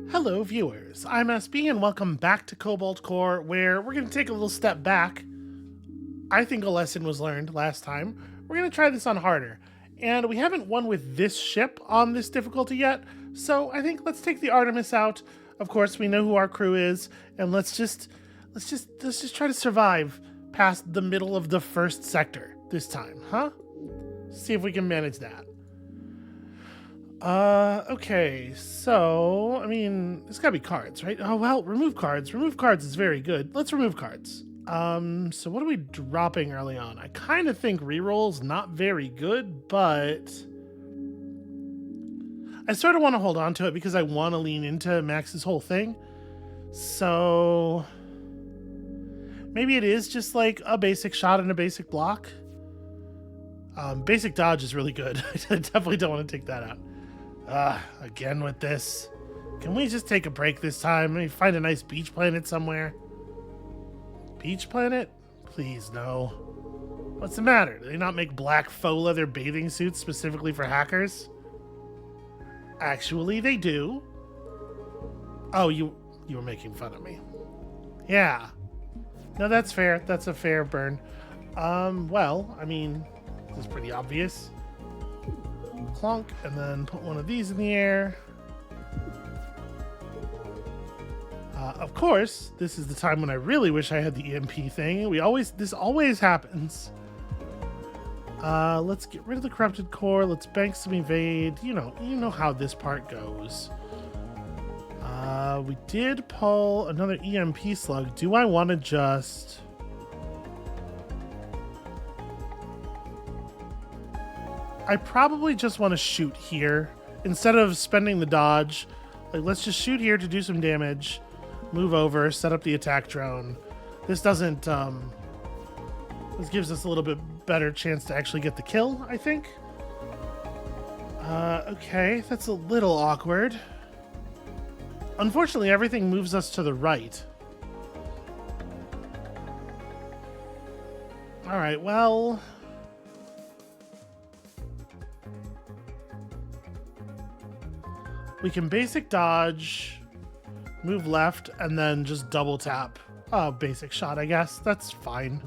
Hello viewers, I'm SB and welcome back to Cobalt Core, where we're going to take a little step back. I think a lesson was learned last time. We're going to try this on harder. And we haven't won with this ship on this difficulty yet, so I think let's take the Artemis out. Of course, we know who our crew is, and let's just try to survive past the middle of the first sector this time, huh? See if we can manage that. Okay, so, I mean, it's gotta be cards, right? Oh, well, remove cards. Remove cards is very good. Let's remove cards. So what are we dropping early on? I kind of think reroll's not very good, but I sort of want to hold on to it because I want to lean into Max's whole thing. So maybe it is just like a basic shot and a basic block. Basic dodge is really good. I definitely don't want to take that out. Again with this. Can we just take a break this time? Maybe find a nice beach planet somewhere. Beach planet? Please, no. What's the matter? Do they not make black faux leather bathing suits specifically for hackers? Actually, they do. Oh, you were making fun of me. Yeah. No, that's fair. That's a fair burn. Well, I mean, this is pretty obvious. Clunk, and then put one of these in the air. Of course, this is the time when I really wish I had the EMP thing. This always happens. Let's get rid of the corrupted core. Let's bank some evade. You know how this part goes. We did pull another EMP slug. Do I want to just... I probably just want to shoot here instead of spending the dodge. Like, let's just shoot here to do some damage, move over, set up the attack drone. This doesn't, this gives us a little bit better chance to actually get the kill, I think. Okay, that's a little awkward. Unfortunately, everything moves us to the right. All right, well... we can basic dodge, move left, and then just double tap. Basic shot, I guess. That's fine.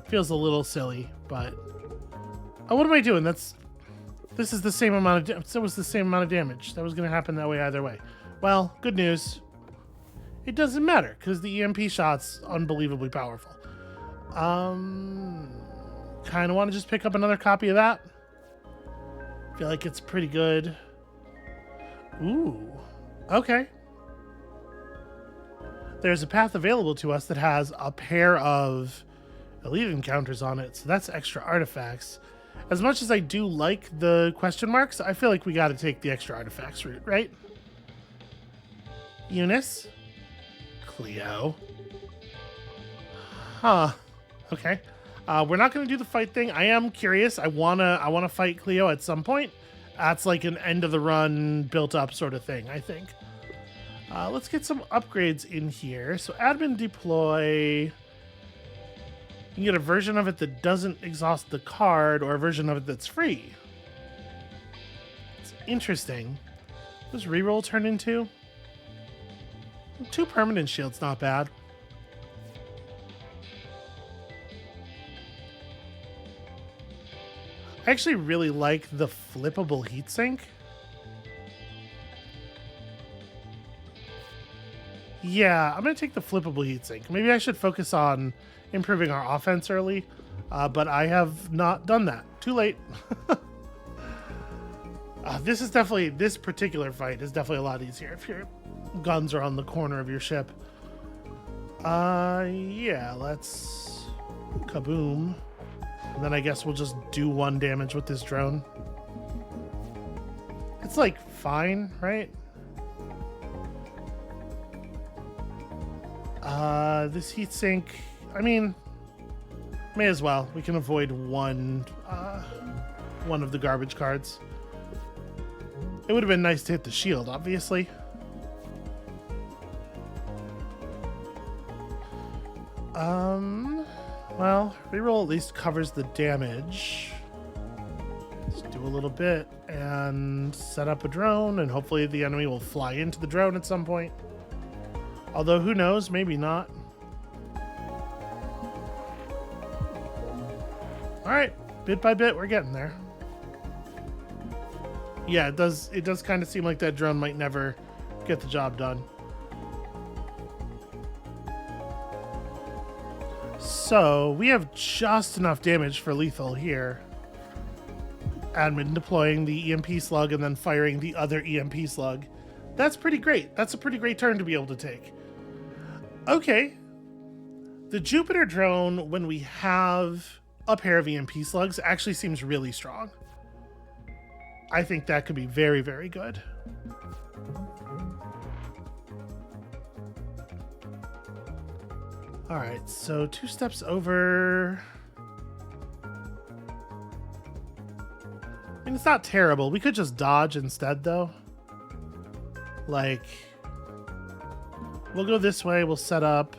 Feels a little silly, but... oh, what am I doing? This is the same amount of... that was the same amount of damage. That was going to happen that way either way. Well, good news. It doesn't matter, because the EMP shot's unbelievably powerful. Kind of want to just pick up another copy of that. Feel like it's pretty good. Ooh, okay. There's a path available to us that has a pair of elite encounters on it, so that's extra artifacts. As much as I do like the question marks, I feel like we got to take the extra artifacts route, right? Eunice? Cleo? Huh. Okay. We're not going to do the fight thing. I am curious. I wanna fight Cleo at some point. That's like an end of the run built up sort of thing, I think. Let's get some upgrades in here. So admin deploy. You can get a version of it that doesn't exhaust the card or a version of it that's free. It's interesting. What does reroll turn into? 2 permanent shields, not bad. I actually really like the flippable heatsink. Yeah, I'm going to take the flippable heatsink. Maybe I should focus on improving our offense early, but I have not done that. Too late. This particular fight is definitely a lot easier if your guns are on the corner of your ship. Yeah, let's kaboom. And then I guess we'll just do 1 damage with this drone. It's like fine, right? This heatsink, I mean, may as well. We can avoid one of the garbage cards. It would have been nice to hit the shield, obviously. Well, reroll at least covers the damage. Let's do a little bit and set up a drone, and hopefully the enemy will fly into the drone at some point. Although, who knows? Maybe not. All right, bit by bit, we're getting there. Yeah, it does kind of seem like that drone might never get the job done. So we have just enough damage for lethal here. Admin deploying the EMP slug and then firing the other EMP slug. That's pretty great. That's a pretty great turn to be able to take. Okay. The Jupiter drone, when we have a pair of EMP slugs, actually seems really strong. I think that could be very, very good. All right, so 2 steps over. I mean, it's not terrible. We could just dodge instead, though. Like, we'll go this way. We'll set up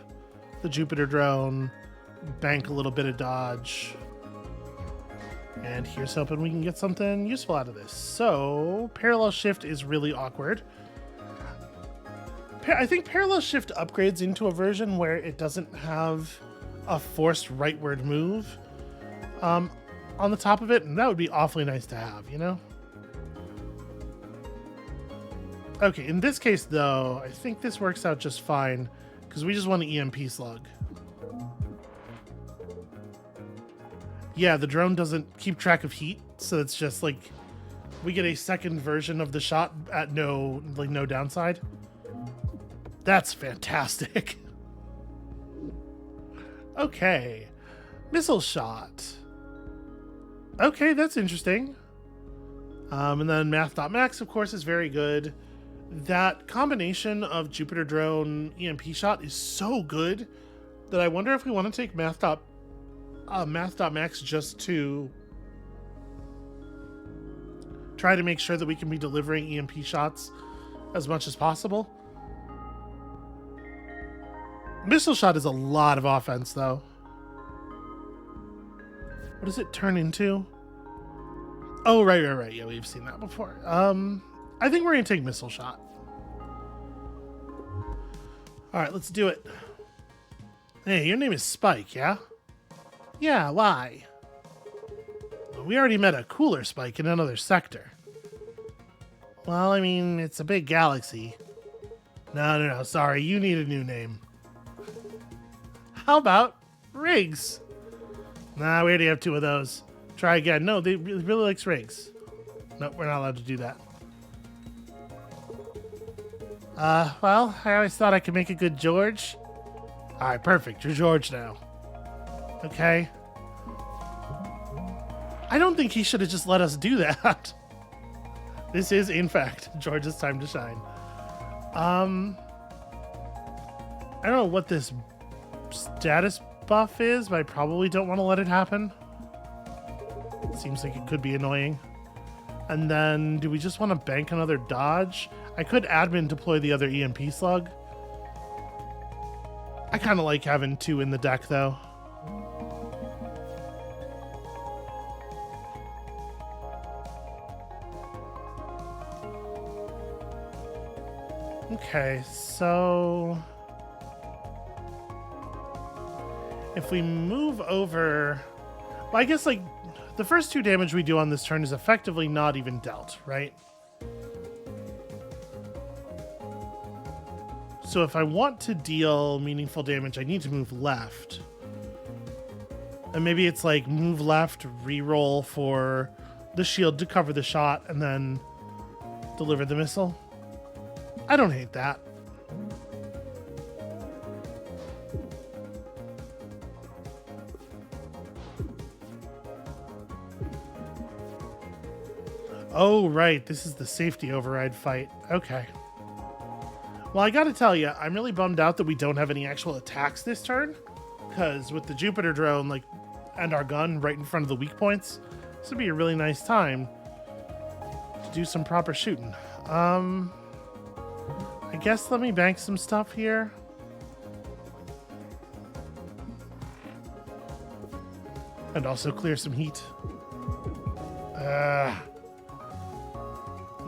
the Jupiter drone, bank a little bit of dodge. And here's hoping we can get something useful out of this. So, parallel shift is really awkward. I think parallel shift upgrades into a version where it doesn't have a forced rightward move on the top of it, and that would be awfully nice to have, you know? Okay, in this case, though, I think this works out just fine, because we just want an EMP slug. Yeah, the drone doesn't keep track of heat, so it's just like we get a second version of the shot at no downside. That's fantastic. Okay. Missile shot. Okay, that's interesting. And then math.max, of course, is very good. That combination of Jupiter drone EMP shot is so good that I wonder if we want to take math.max just to try to make sure that we can be delivering EMP shots as much as possible. Missile shot is a lot of offense, though. What does it turn into? Oh, right. Yeah, we've seen that before. I think we're going to take missile shot. All right, let's do it. Hey, your name is Spike, yeah? Yeah, why? Well, we already met a cooler Spike in another sector. Well, I mean, it's a big galaxy. No, sorry, you need a new name. How about Riggs? Nah, we already have 2 of those. Try again. No, they really likes Riggs. Nope, we're not allowed to do that. Well, I always thought I could make a good George. Alright, perfect. You're George now. Okay. I don't think he should have just let us do that. This is, in fact, George's time to shine. I don't know what this status buff is, but I probably don't want to let it happen. It seems like it could be annoying. And then, do we just want to bank another dodge? I could admin deploy the other EMP slug. I kind of like having 2 in the deck, though. Okay, so if we move over, well, I guess like the first 2 damage we do on this turn is effectively not even dealt, right? So if I want to deal meaningful damage, I need to move left. And maybe it's like move left, reroll for the shield to cover the shot, and then deliver the missile. I don't hate that. Oh, right. This is the safety override fight. Okay. Well, I gotta tell you, I'm really bummed out that we don't have any actual attacks this turn. Because with the Jupiter drone, like, and our gun right in front of the weak points, this would be a really nice time to do some proper shooting. I guess let me bank some stuff here. And also clear some heat.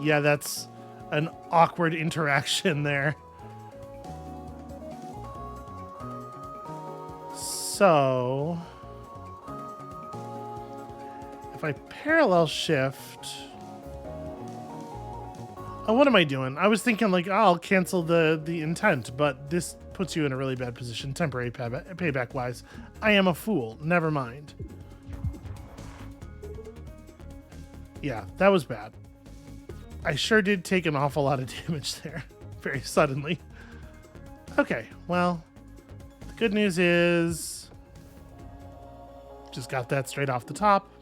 Yeah, that's an awkward interaction there. So if I parallel shift... Oh, what am I doing? I was thinking like, oh, I'll cancel the intent, but this puts you in a really bad position temporary payback wise. I am a fool. Never mind. Yeah, that was bad. I sure did take an awful lot of damage there very suddenly. Okay, well, the good news is just got that straight off the top.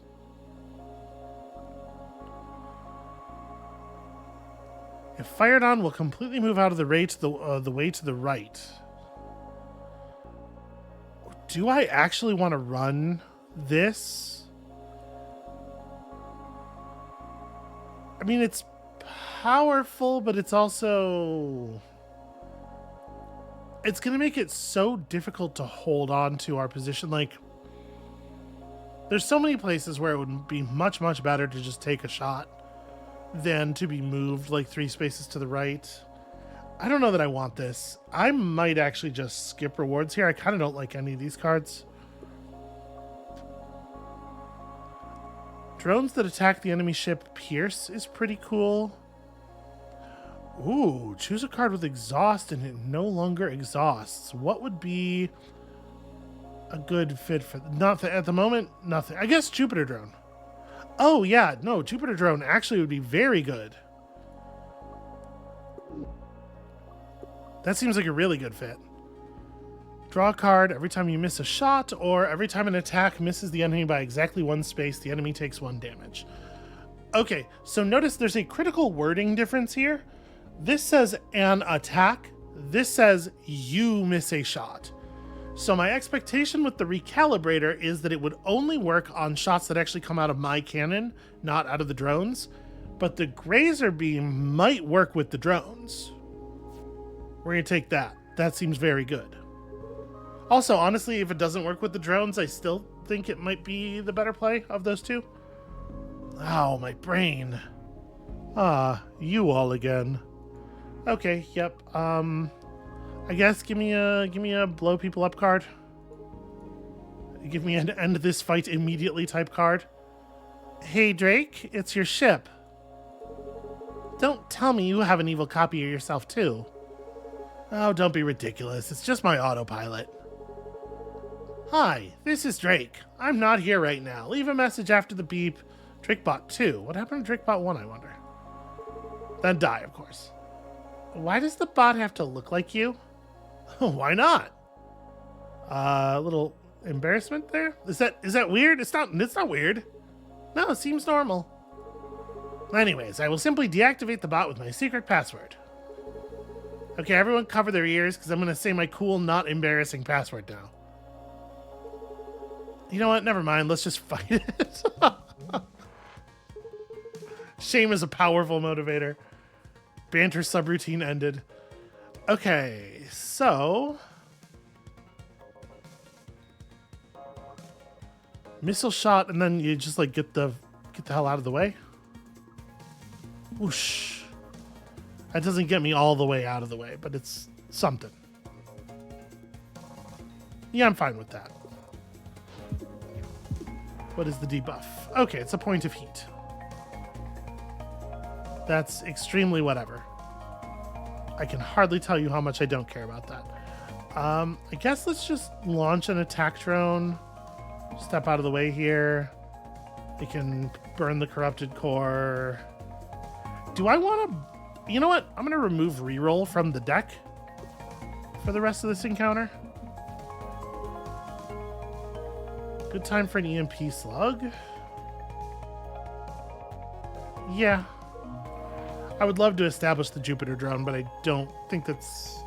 If fired on, will completely move out of the way to the right. Do I actually want to run this? I mean, it's powerful, but it's also... It's going to make it so difficult to hold on to our position. Like, there's so many places where it would be much, much better to just take a shot than to be moved like 3 spaces to the right. I don't know that I want this. I might actually just skip rewards here. I kind of don't like any of these cards. Drones that attack the enemy ship pierce is pretty cool. Ooh, choose a card with exhaust and it no longer exhausts. What would be a good fit for... Nothing at the moment. Nothing. I guess Jupiter Drone. Oh, yeah. No, Jupiter Drone actually would be very good. That seems like a really good fit. Draw a card every time you miss a shot, or every time an attack misses the enemy by exactly 1 space, the enemy takes 1 damage. Okay, so notice there's a critical wording difference here. This says an attack. This says you miss a shot. So my expectation with the recalibrator is that it would only work on shots that actually come out of my cannon, not out of the drones. But the Grazer Beam might work with the drones. We're going to take that. That seems very good. Also, honestly, if it doesn't work with the drones, I still think it might be the better play of those two. Ow, my brain. Ah, you all again. Okay, yep. I guess give me a blow people up card. Give me an end this fight immediately type card. Hey Drake, it's your ship. Don't tell me you have an evil copy of yourself too. Oh, don't be ridiculous. It's just my autopilot. Hi, this is Drake. I'm not here right now. Leave a message after the beep. Drakebot 2. What happened to Drakebot 1, I wonder? Then die, of course. Why does the bot have to look like you? Why not? A little embarrassment there? Is that weird? It's not weird. No, it seems normal. Anyways, I will simply deactivate the bot with my secret password. Okay, everyone cover their ears because I'm going to say my cool, not embarrassing password now. You know what? Never mind. Let's just fight it. Shame is a powerful motivator. Banter subroutine ended. Okay, so... Missile shot, and then you just, like, get the hell out of the way. Whoosh. That doesn't get me all the way out of the way, but it's something. Yeah, I'm fine with that. What is the debuff? Okay, it's a point of heat. That's extremely whatever. I can hardly tell you how much I don't care about that. I guess let's just launch an attack drone. Step out of the way here. We can burn the corrupted core. Do I want to... You know what? I'm going to remove reroll from the deck for the rest of this encounter. Good time for an EMP slug. Yeah. I would love to establish the Jupiter drone, but I don't think that's...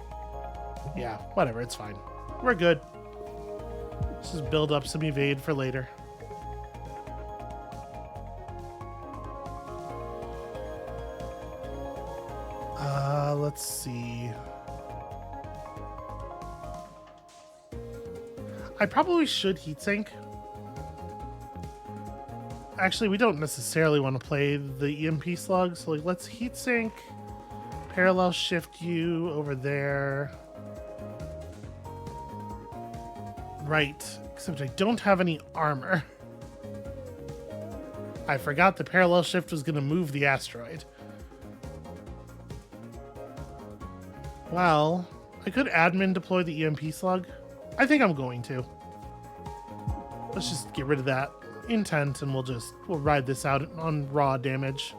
Yeah, whatever. It's fine. We're good. Let's just build up some evade for later. Let's see. I probably should heatsink. actually, we don't necessarily want to play the EMP slug, so like, let's heatsink, parallel shift you over there. Right, except I don't have any armor. I forgot the parallel shift was going to move the asteroid. Well, I could admin deploy the EMP slug. I think I'm going to. Let's just get rid of that intent and we'll ride this out on raw damage.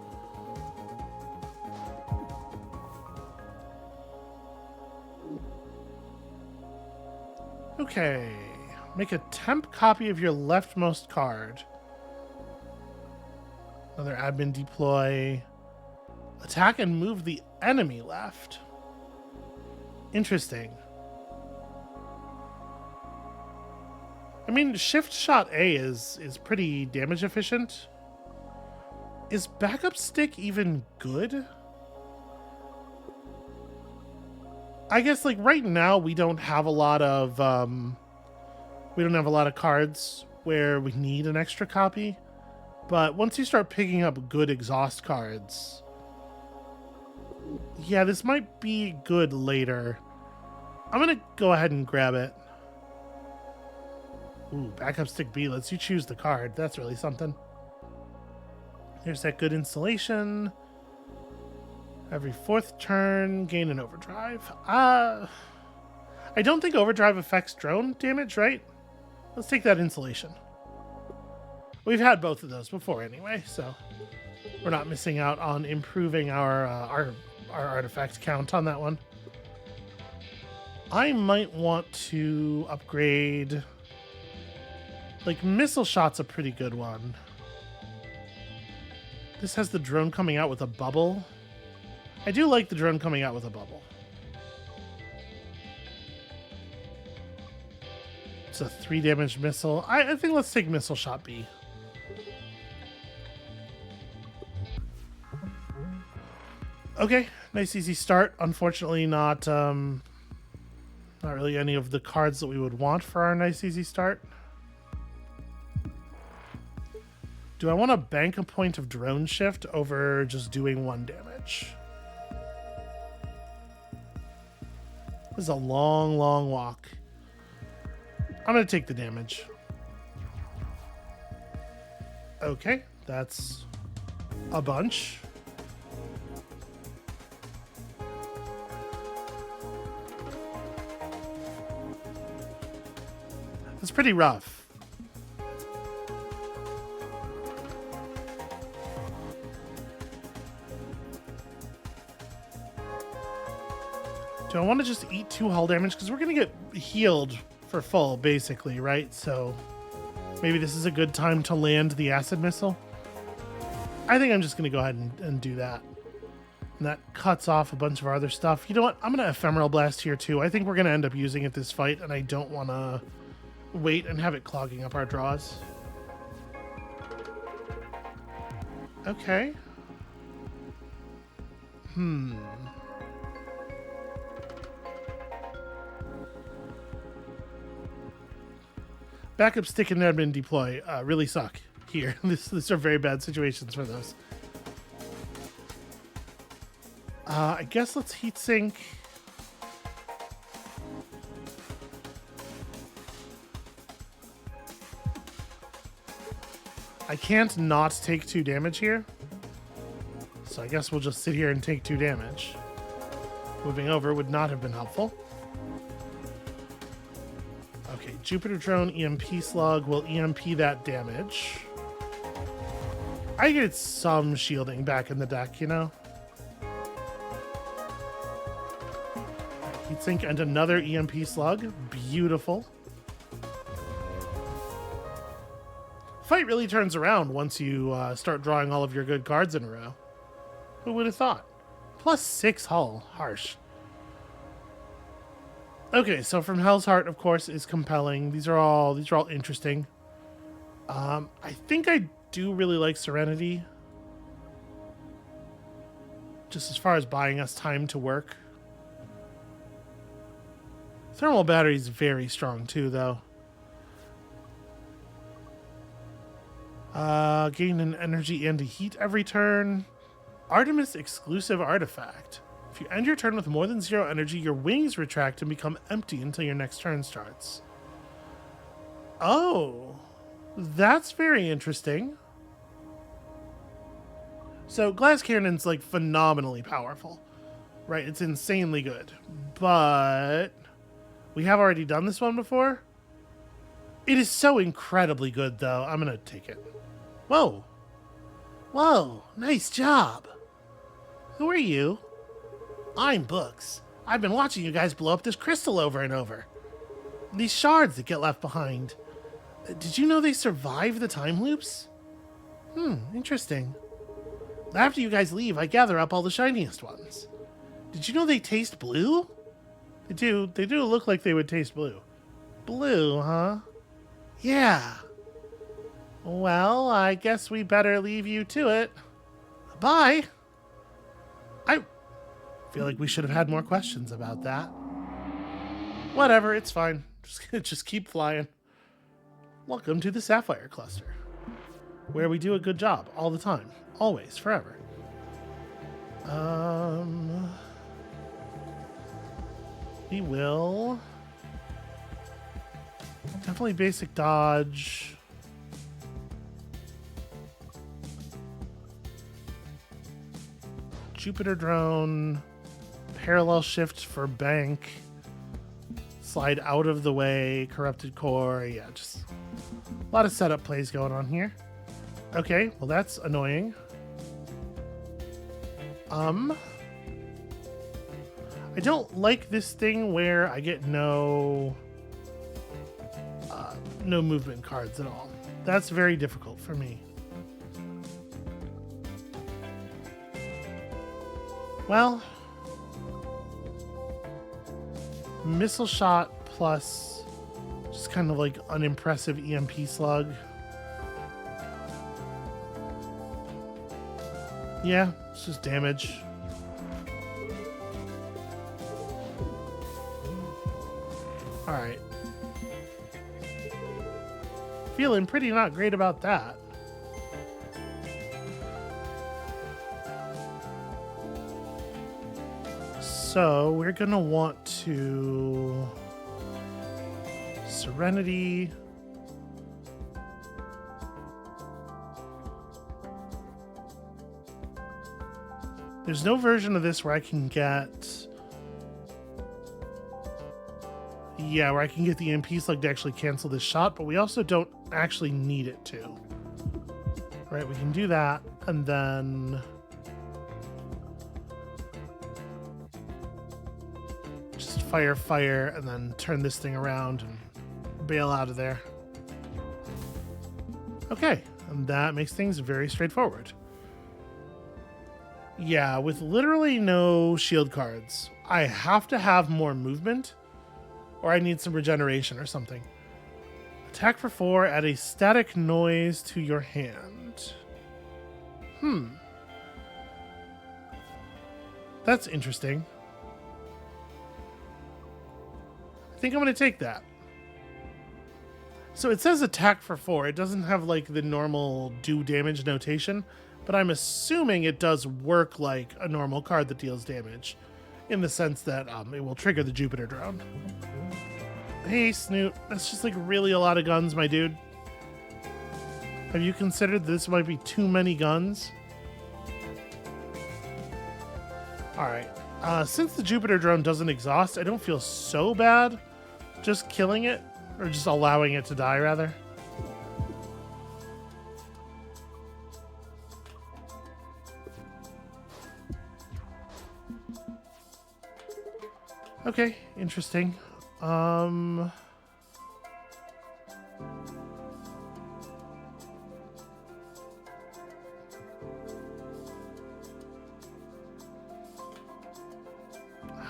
Okay. Make a temp copy of your leftmost card. Another admin deploy. Attack and move the enemy left. Interesting. I mean, shift shot A is pretty damage efficient. Is backup stick even good? I guess like right now we don't have a lot of cards where we need an extra copy. But once you start picking up good exhaust cards, yeah, this might be good later. I'm gonna go ahead and grab it. Ooh, backup stick B lets you choose the card. That's really something. Here's that good installation. Every 4th turn, gain an overdrive. I don't think overdrive affects drone damage, right? Let's take that insulation. We've had both of those before anyway, so we're not missing out on improving our artifact count on that one. I might want to upgrade... Like, missile shot's a pretty good one. This has the drone coming out with a bubble. I do like the drone coming out with a bubble. It's a 3 damage missile. I think let's take missile shot B. Okay, nice easy start. Unfortunately, not really any of the cards that we would want for our nice easy start. Do I want to bank a point of drone shift over just doing 1 damage? This is a long, long walk. I'm going to take the damage. Okay, that's a bunch. That's pretty rough. Do I want to just eat 2 hull damage? Because we're going to get healed for full, basically, right? So maybe this is a good time to land the acid missile. I think I'm just going to go ahead and do that. And that cuts off a bunch of our other stuff. You know what? I'm going to ephemeral blast here, too. I think we're going to end up using it this fight, and I don't want to wait and have it clogging up our draws. Okay. Backup stick and admin deploy really suck here. These are very bad situations for those. I guess let's heatsink. I can't not take 2 damage here. So I guess we'll just sit here and take 2 damage. Moving over would not have been helpful. Okay, Jupiter Drone, EMP Slug will EMP that damage. I get some shielding back in the deck, you know? Heatsink and another EMP Slug. Beautiful. Fight really turns around once you start drawing all of your good cards in a row. Who would have thought? +6 hull. Harsh. Okay, so from Hell's Heart, of course, is compelling. These are all interesting. I think I do really like Serenity. Just as far as buying us time to work. Thermal battery is very strong too, though. Gain an energy and a heat every turn. Artemis exclusive artifact. If you end your turn with more than 0 energy, your wings retract and become empty until your next turn starts. Oh, that's very interesting. So glass cannon's like phenomenally powerful, right? It's insanely good, but we have already done this one before. It is so incredibly good, though. I'm gonna take it. Whoa. Whoa, nice job. Who are you? I'm Books. I've been watching you guys blow up this crystal over and over. These shards that get left behind. Did you know they survive the time loops? Interesting. After you guys leave, I gather up all the shiniest ones. Did you know they taste blue? They do look like they would taste blue. Blue, huh? Yeah. Well, I guess we better leave you to it. Bye. I feel like we should have had more questions about that. Whatever, it's fine. Just keep flying. Welcome to the Sapphire Cluster, where we do a good job all the time, always, forever. We will definitely basic dodge. Jupiter drone, parallel shift for bank, slide out of the way, corrupted core. Yeah, just a lot of setup plays going on here. Okay, well that's annoying. I don't like this thing where I get no movement cards at all. That's very difficult for me. Well, missile shot plus just kind of like unimpressive EMP slug. Yeah, it's just damage. Alright. Feeling pretty not great about that. So we're gonna want to Serenity. There's no version of this where I can get where I can get the EMP slug to actually cancel this shot, but we also don't actually need it to. Right, we can do that and then fire, and then turn this thing around and bail out of there. Okay, and that makes things very straightforward. Yeah, with literally no shield cards, I have to have more movement, or I need some regeneration or something. Attack for 4, add a static noise to your hand. That's interesting. I think I'm going to take that. So it says attack for 4. It doesn't have like the normal do damage notation, but I'm assuming it does work like a normal card that deals damage in the sense that it will trigger the Jupiter drone. Hey, Snoot, that's just like really a lot of guns, my dude. Have you considered this might be too many guns? All right. Since the Jupiter drone doesn't exhaust, I don't feel so bad just killing it, or just allowing it to die, rather. Okay, interesting. How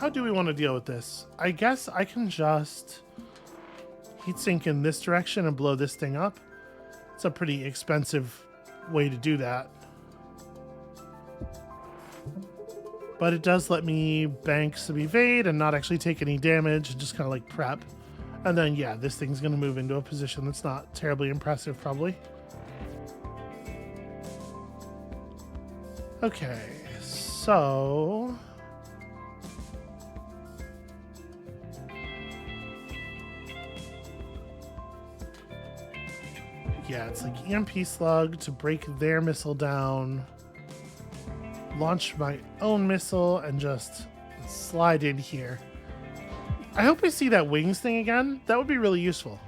do we want to deal with this? I guess I can just heatsink in this direction and blow this thing up. It's a pretty expensive way to do that. But it does let me bank some evade and not actually take any damage and just kind of like prep. And then, yeah, this thing's going to move into a position that's not terribly impressive, probably. Okay, so... yeah, it's like EMP slug to break their missile down, launch my own missile, and just slide in here. I hope we see that wings thing again. That would be really useful.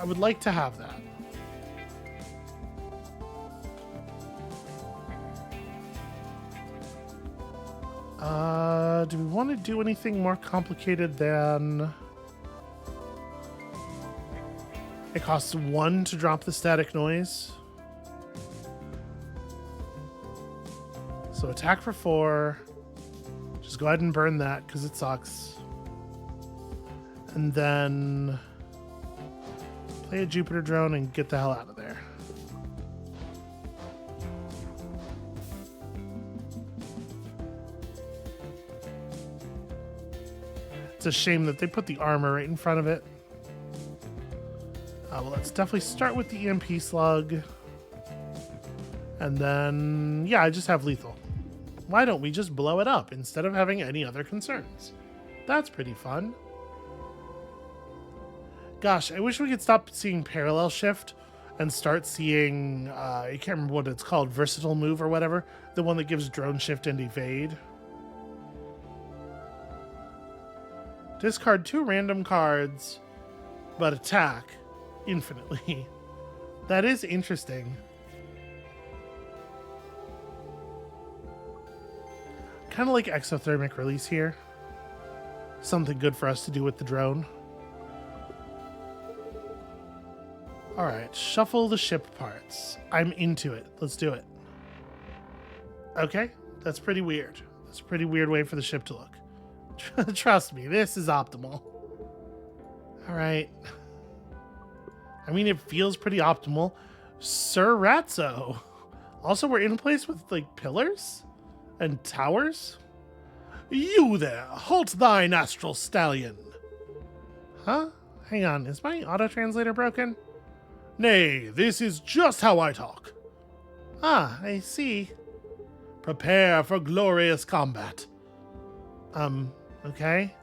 I would like to have that. Do we want to do anything more complicated than... it costs 1 to drop the static noise. So attack for 4. Just go ahead and burn that because it sucks. And then play a Jupiter drone and get the hell out of there. It's a shame that they put the armor right in front of it. Well, let's definitely start with the EMP slug. And then, yeah, I just have lethal. Why don't we just blow it up instead of having any other concerns? That's pretty fun. Gosh, I wish we could stop seeing parallel shift and start seeing, I can't remember what it's called, versatile move or whatever. The one that gives drone shift and evade. Discard 2 random cards, but attack infinitely. That is interesting. Kind of like exothermic release here. Something good for us to do with the drone. Alright, shuffle the ship parts. I'm into it. Let's do it. Okay, that's pretty weird. That's a pretty weird way for the ship to look. Trust me, this is optimal. Alright. I mean, it feels pretty optimal. Sir Ratso. Also, we're in place with, like, pillars and towers. You there, halt thine astral stallion. Huh? Hang on, is my auto-translator broken? Nay, this is just how I talk. Ah, I see. Prepare for glorious combat. Okay.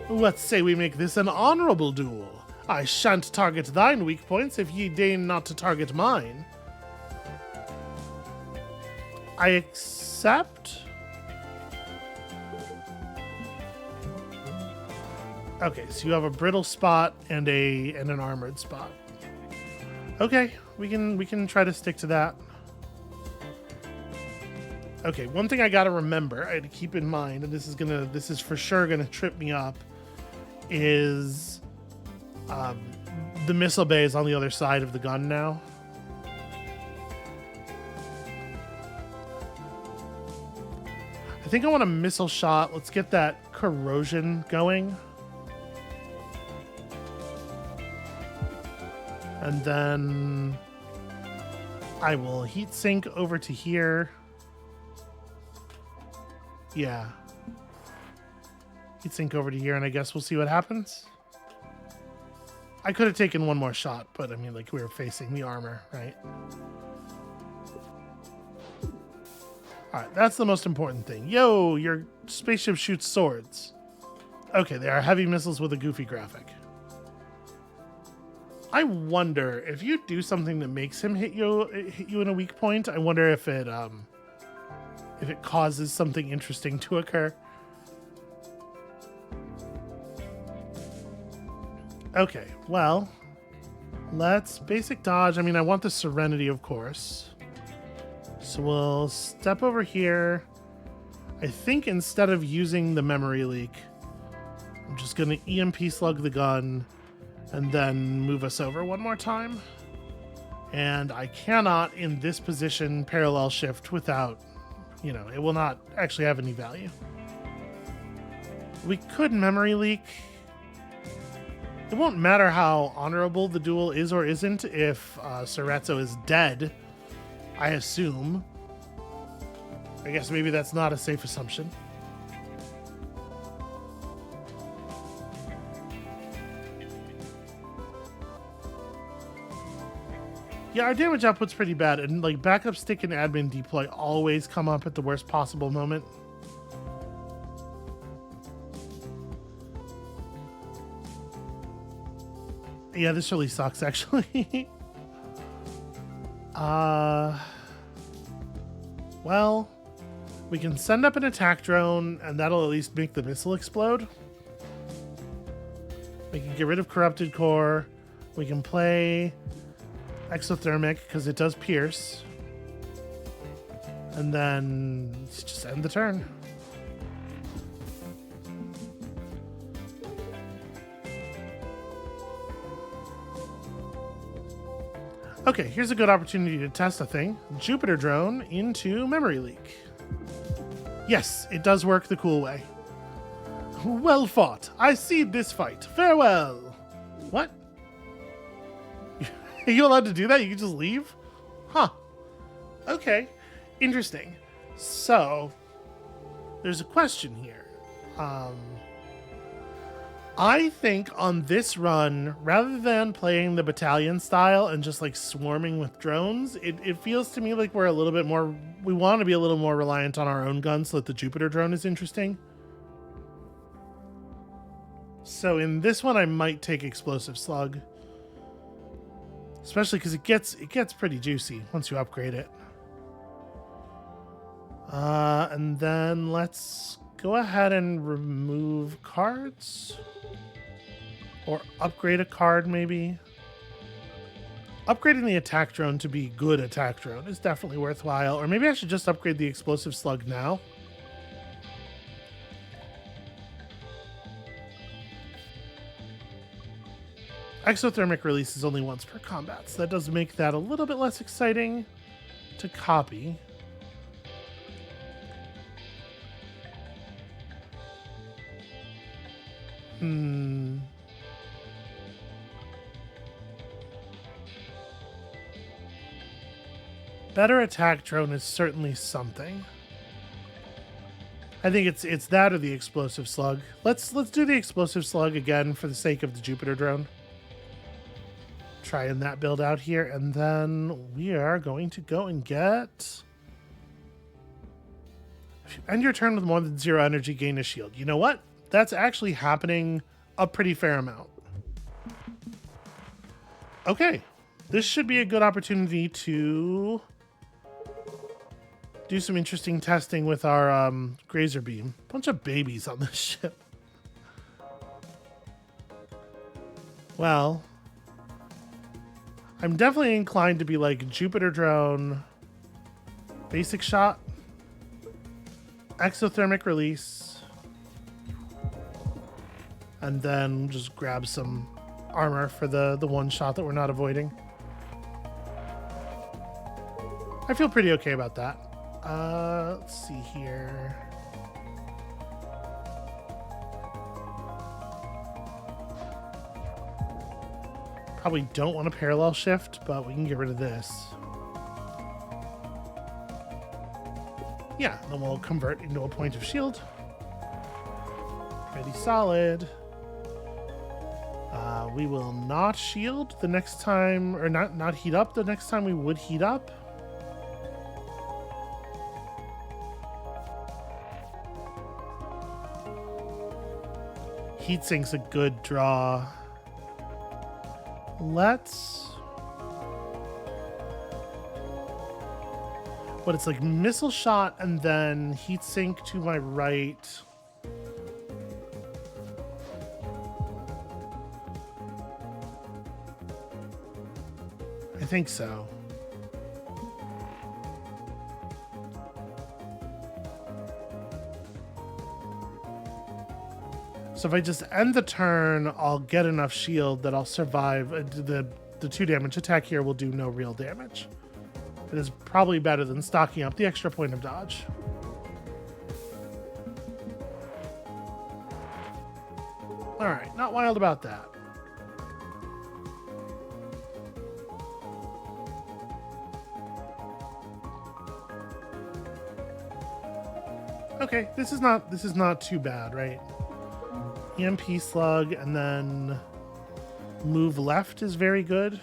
What say we make this an honorable duel? I shan't target thine weak points if ye deign not to target mine. I accept. Okay, so you have a brittle spot and an armored spot. Okay, we can try to stick to that. Okay, one thing I gotta remember, I had to keep in mind, and this is for sure gonna trip me up, is the missile bay is on the other side of the gun now. I think I want a missile shot. Let's get that corrosion going. And then I will heat sink over to here. Yeah. Heat sink over to here, and I guess we'll see what happens. I could have taken one more shot, but I mean, like, we were facing the armor, right? Alright, that's the most important thing. Yo, your spaceship shoots swords. Okay, they are heavy missiles with a goofy graphic. I wonder if you do something that makes him hit you in a weak point. I wonder if it causes something interesting to occur. Okay, well, let's basic dodge. I mean, I want the Serenity, of course. So we'll step over here. I think instead of using the memory leak, I'm just going to EMP slug the gun and then move us over one more time. And I cannot, in this position, parallel shift without, you know, it will not actually have any value. We could memory leak. It won't matter how honorable the duel is or isn't if Sir Ratso is dead, I assume. I guess maybe that's not a safe assumption. Yeah, our damage output's pretty bad, and like backup stick and admin deploy always come up at the worst possible moment. Yeah, this really sucks, actually. Well, we can send up an attack drone, and that'll at least make the missile explode. We can get rid of Corrupted Core. We can play Exothermic, because it does pierce. And then just end the turn. Okay, here's a good opportunity to test a thing. Jupiter drone into memory leak. Yes, it does work the cool way. Well fought. I cede this fight. Farewell. What? Are you allowed to do that? You can just leave? Huh. Okay. Interesting. So, there's a question here. I think on this run, rather than playing the battalion style and just like swarming with drones, it feels to me like we're a little bit more, we want to be a little more reliant on our own guns so that the Jupiter drone is interesting. So in this one, I might take Explosive Slug. Especially because it gets pretty juicy once you upgrade it. And then let's go ahead and remove cards. Or upgrade a card, maybe. Upgrading the attack drone to be good attack drone is definitely worthwhile. Or maybe I should just upgrade the Explosive Slug now. Exothermic release is only once per combat, so that does make that a little bit less exciting to copy. Better attack drone is certainly something. I think it's that or the Explosive Slug. Let's do the Explosive Slug again for the sake of the Jupiter drone. Trying that build out here, and then we are going to go and get... If you end your turn with more than 0 energy, gain a shield. You know what? That's actually happening a pretty fair amount. Okay. This should be a good opportunity to do some interesting testing with our Grazer Beam. Bunch of babies on this ship. Well, I'm definitely inclined to be like Jupiter drone, basic shot, exothermic release, and then just grab some armor for the one shot that we're not avoiding. I feel pretty okay about that. Let's see here. Probably don't want to parallel shift, but we can get rid of this. Yeah, then we'll convert into a point of shield. Pretty solid. We will not shield the next time, or not heat up the next time we would heat up. Heatsink's a good draw. Let's... But it's like missile shot and then heatsink to my right. I think so. So if I just end the turn, I'll get enough shield that I'll survive. The 2 damage attack here will do no real damage. It is probably better than stocking up the extra point of dodge. Alright, not wild about that. Okay, this is not too bad, right? EMP slug, and then move left is very good.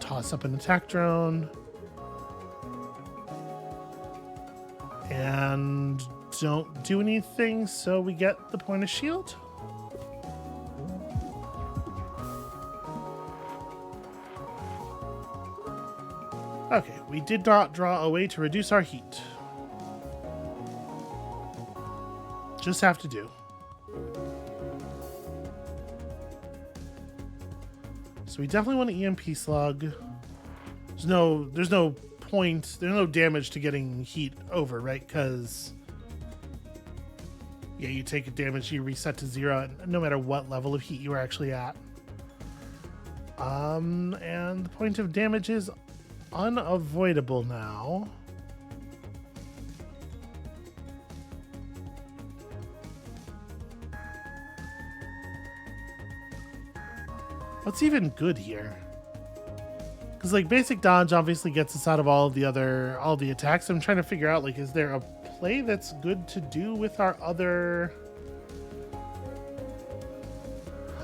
toss up an attack drone. And don't do anything, so we get the point of shield. Okay, we did not draw a way to reduce our heat. Just have to do. So we definitely want an EMP slug. There's no point, there's no damage to getting heat over, right? Because yeah, you take a damage, you reset to 0, no matter what level of heat you are actually at. And the point of damage is unavoidable now. What's even good here? Because like basic dodge obviously gets us out of all the attacks. I'm trying to figure out, like, is there a play that's good to do with our other?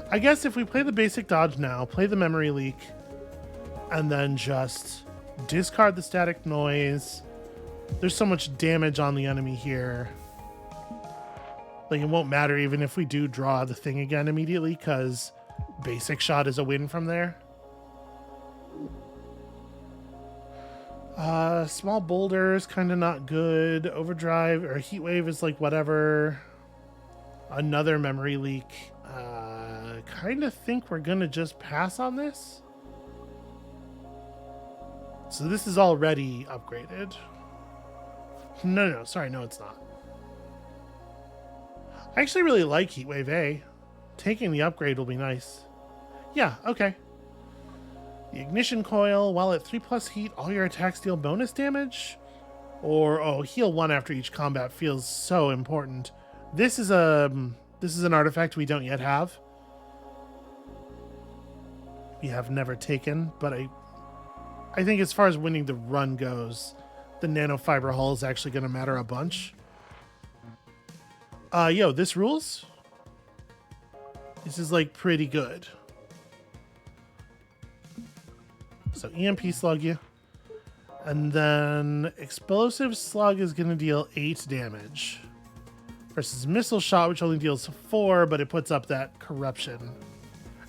I guess if we play the basic dodge now, play the memory leak, and then just discard the static noise. There's so much damage on the enemy here. Like, it won't matter even if we do draw the thing again immediately, because basic shot is a win from there. Small boulders, kind of not good. Overdrive or heat wave is like whatever. Another memory leak. Kind of think we're gonna just pass on this. So this is already upgraded. No, sorry, no, it's not. I actually really like heat wave A. Taking the upgrade will be nice. Yeah, okay. The ignition coil, while at 3+ heat, all your attacks deal bonus damage. Or heal 1 after each combat feels so important. This is an artifact we don't yet have. We have never taken, but I think as far as winning the run goes, the nanofiber hull is actually going to matter a bunch. Yo, this rules. This is like pretty good. So EMP slug you. And then explosive slug is going to deal 8 damage. Versus missile shot, which only deals 4, but it puts up that corruption.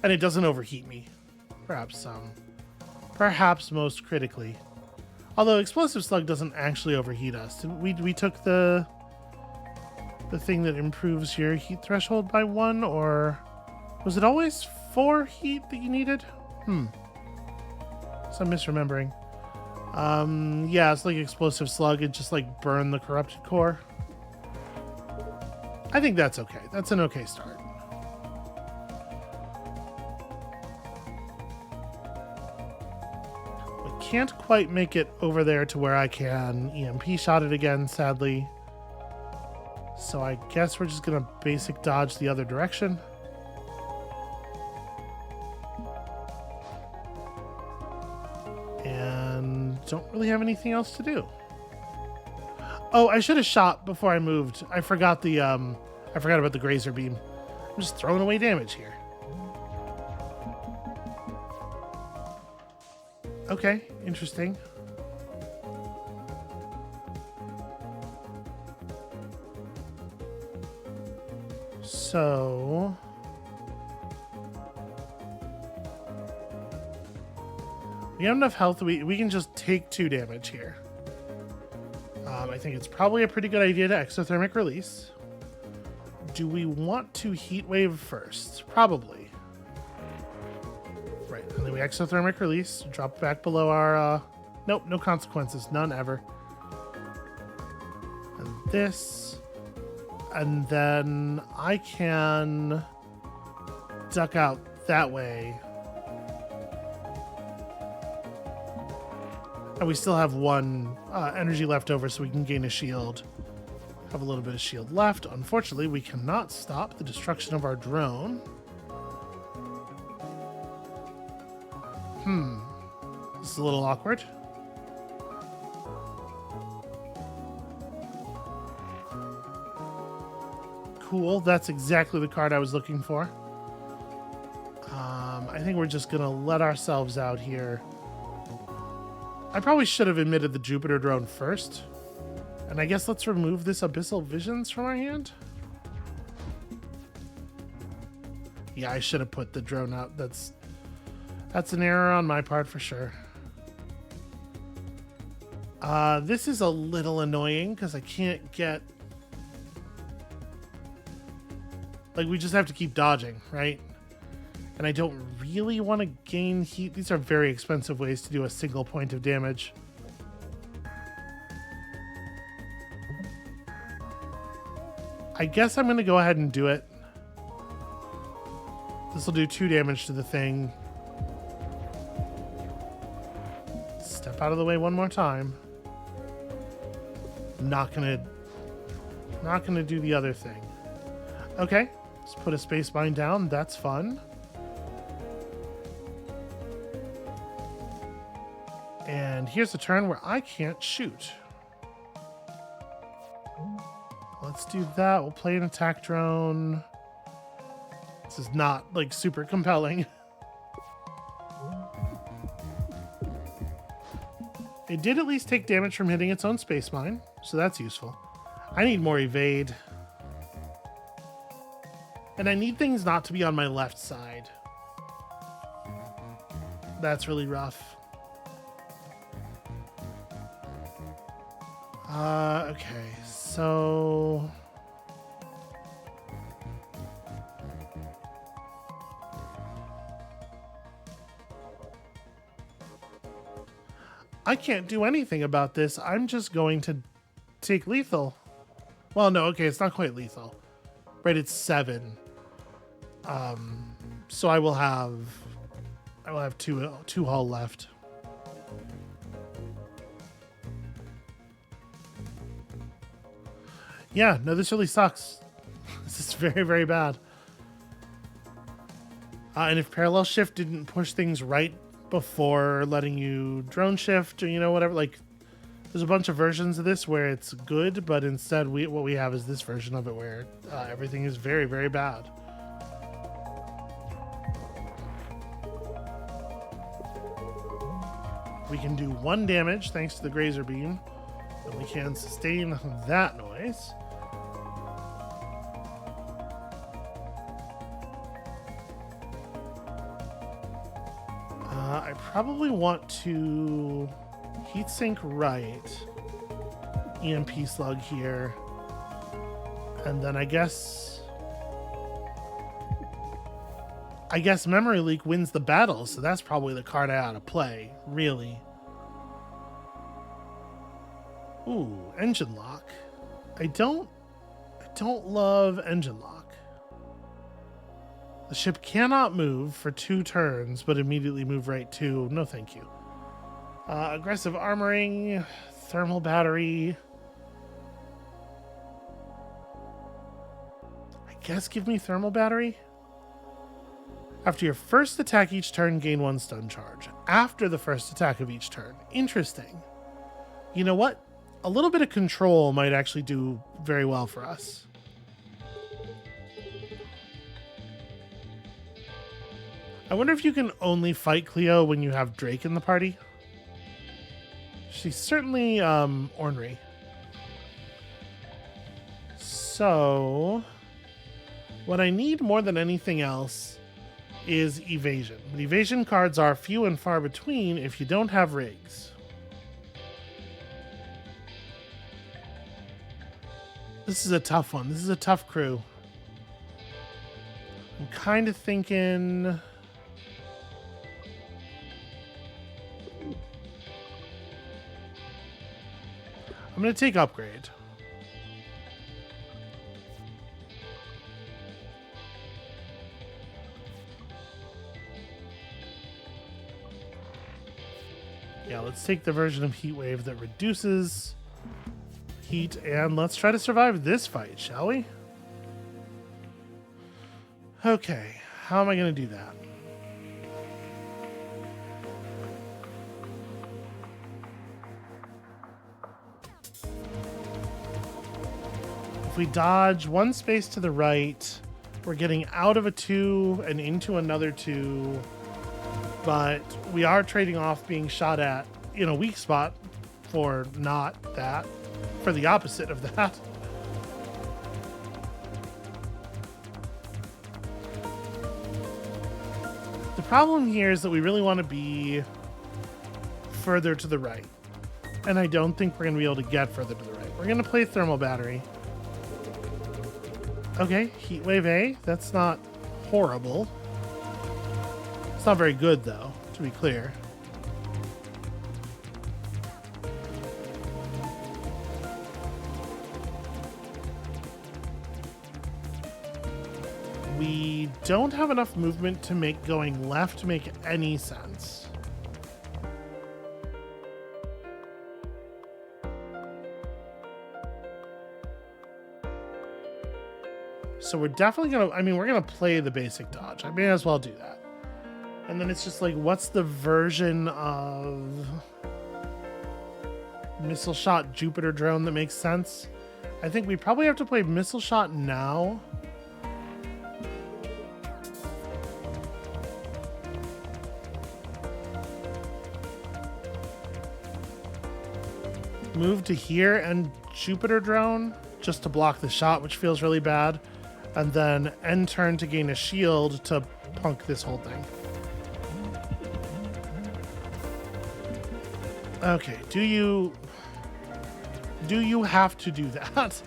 And it doesn't overheat me. Perhaps most critically. Although explosive slug doesn't actually overheat us. We took the thing that improves your heat threshold by 1, or was it always 4 heat that you needed? So I'm misremembering. Yeah, it's like explosive slug. It just like burn the corrupted core. I think that's okay. That's an okay start. We can't quite make it over there to where I can EMP shot it again, sadly. So I guess we're just gonna basic dodge the other direction. And don't really have anything else to do. Oh, I should have shot before I moved. I forgot about the grazer beam. I'm just throwing away damage here. Okay, interesting. So we have enough health. We can just take 2 damage here. I think it's probably a pretty good idea to exothermic release. Do we want to heat wave first? Probably. Right, and then we exothermic release, drop back below our, nope, no consequences, none ever. And this, and then I can duck out that way. And we still have 1 energy left over, so we can gain a shield. Have a little bit of shield left. Unfortunately, we cannot stop the destruction of our drone. This is a little awkward. Cool, that's exactly the card I was looking for. I think we're just gonna let ourselves out here. I probably should have emitted the Jupiter drone first. And I guess let's remove this Abyssal Visions from our hand. Yeah, I should have put the drone out. That's an error on my part for sure. This is a little annoying because I can't get... Like, we just have to keep dodging, right? And I don't really want to gain heat. These are very expensive ways to do a single point of damage. I guess I'm going to go ahead and do it. This will do 2 damage to the thing. Step out of the way one more time. Not gonna do the other thing. Okay, let's put a space mine down. That's fun. And here's a turn where I can't shoot. Let's do that. We'll play an attack drone. This is not like super compelling. It did at least take damage from hitting its own space mine, so that's useful. I need more evade. And I need things not to be on my left side. That's really rough. Okay, so... I can't do anything about this. I'm just going to take lethal. Well, no, okay, it's not quite lethal. Right, it's 7. So I will have two hull left. Yeah, no, this really sucks. This is very, very bad. And if parallel shift didn't push things right before letting you drone shift or, you know, whatever, like, there's a bunch of versions of this where it's good, but instead what we have is this version of it where everything is very, very bad. We can do 1 damage thanks to the Grazer Beam, and we can sustain that noise. I probably want to heatsink right, EMP slug here, and then I guess memory leak wins the battle, so that's probably the card I ought to play, really. Ooh, engine lock. I don't love engine lock. The ship cannot move for 2 turns, but immediately move right 2. No, thank you. Aggressive armoring, thermal battery. I guess give me thermal battery. After your first attack each turn, gain 1 stun charge. After the first attack of each turn. Interesting. You know what? A little bit of control might actually do very well for us. I wonder if you can only fight Cleo when you have Drake in the party. She's certainly ornery. So, what I need more than anything else is evasion. But evasion cards are few and far between if you don't have rigs. This is a tough one. This is a tough crew. I'm kind of thinking... I'm going to take upgrade. Yeah, let's take the version of Heat Wave that reduces heat, and let's try to survive this fight, shall we? Okay, how am I going to do that? If we dodge 1 space to the right, we're getting out of a 2 and into another 2, but we are trading off being shot at in a weak spot for not that, for the opposite of that. The problem here is that we really want to be further to the right. And I don't think we're going to be able to get further to the right. We're going to play thermal battery. Okay, heat wave A. That's not horrible. It's not very good, though, to be clear. We don't have enough movement to make going left make any sense. So we're definitely going to, I mean, we're going to play the basic dodge. I may as well do that. And then it's just like, what's the version of missile shot Jupiter drone that makes sense? I think we probably have to play missile shot now. Move to here and Jupiter drone just to block the shot, which feels really bad. And then end turn to gain a shield to punk this whole thing. Okay, do you have to do that?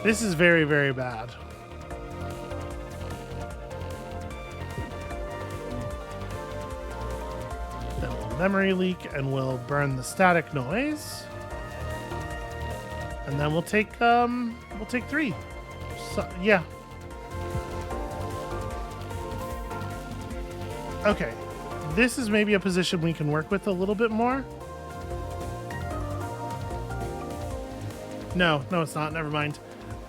This is very, very bad. Then we'll memory leak and we'll burn the static noise. And then we'll take 3. So, yeah. Okay. This is maybe a position we can work with a little bit more. No, it's not. Never mind.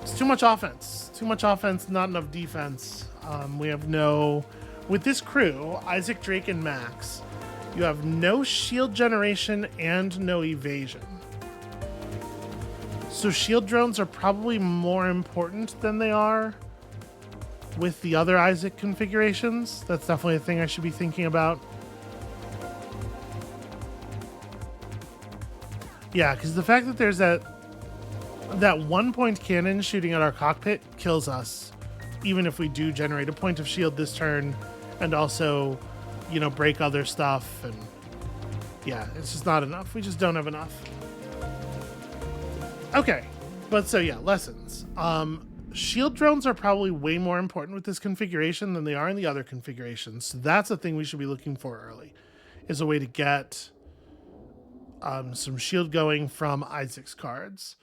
It's too much offense. Too much offense, not enough defense. We have no... With this crew, Isaac, Drake, and Max, you have no shield generation and no evasion. So shield drones are probably more important than they are with the other Isaac configurations. That's definitely a thing I should be thinking about. Yeah, because the fact that there's that 1-point cannon shooting at our cockpit kills us, even if we do generate a point of shield this turn and also, you know, break other stuff. And yeah, it's just not enough. We just don't have enough. Okay, but so yeah, lessons. Shield drones are probably way more important with this configuration than they are in the other configurations. So that's a thing we should be looking for early, is a way to get some shield going from Isaac's cards.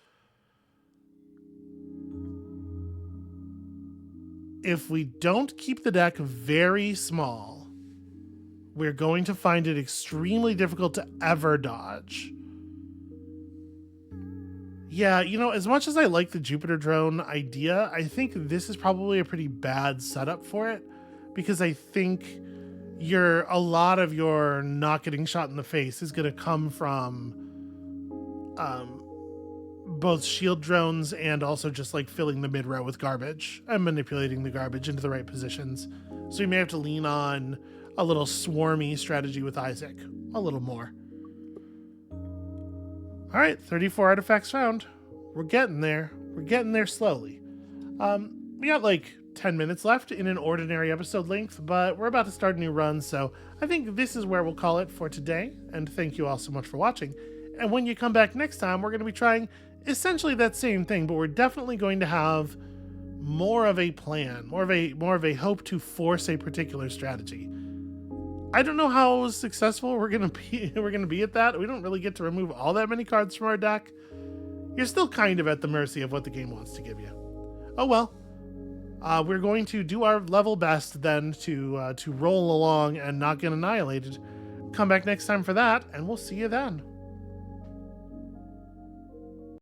If we don't keep the deck very small, we're going to find it extremely difficult to ever dodge. Yeah, you know, as much as I like the Jupiter drone idea, I think this is probably a pretty bad setup for it, because I think a lot of your not getting shot in the face is going to come from both shield drones and also just like filling the mid row with garbage and manipulating the garbage into the right positions. So you may have to lean on a little swarmy strategy with Isaac a little more. All right, 34 artifacts found. We're getting there. We're getting there slowly. We got like 10 minutes left in an ordinary episode length, but we're about to start a new run, so I think this is where we'll call it for today. And thank you all so much for watching. And when you come back next time, we're going to be trying essentially that same thing, but we're definitely going to have more of a plan, more of a hope to force a particular strategy. I don't know how successful we're gonna be at that. We don't really get to remove all that many cards from our deck. You're still kind of at the mercy of what the game wants to give you. Oh well. We're going to do our level best then to roll along and not get annihilated. Come back next time for that, and we'll see you then.